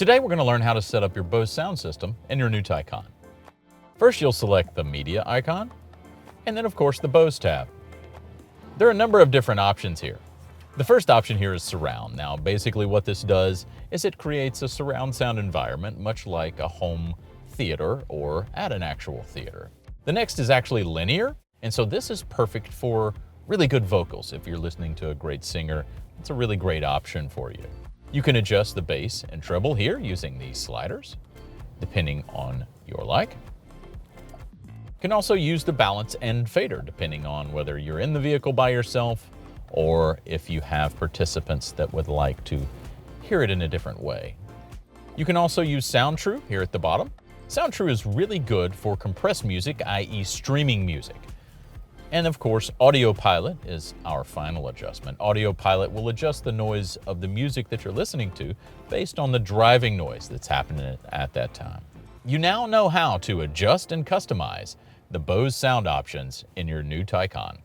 Today we're going to learn how to set up your Bose Sound System in your new Taycan. First you'll select the media icon, and then of course the Bose tab. There are a number of different options here. The first option here is surround. Now basically what this does is it creates a surround sound environment much like a home theater or at an actual theater. The next is actually linear, and so this is perfect for really good vocals. If you're listening to a great singer, it's a really great option for you. You can adjust the bass and treble here using these sliders, depending on your like. You can also use the balance and fader, depending on whether you're in the vehicle by yourself or if you have participants that would like to hear it in a different way. You can also use Sound True here at the bottom. Sound True is really good for compressed music, i.e. streaming music. And of course, Audio Pilot is our final adjustment. Audio Pilot will adjust the noise of the music that you're listening to based on the driving noise that's happening at that time. You now know how to adjust and customize the Bose sound options in your new Taycan.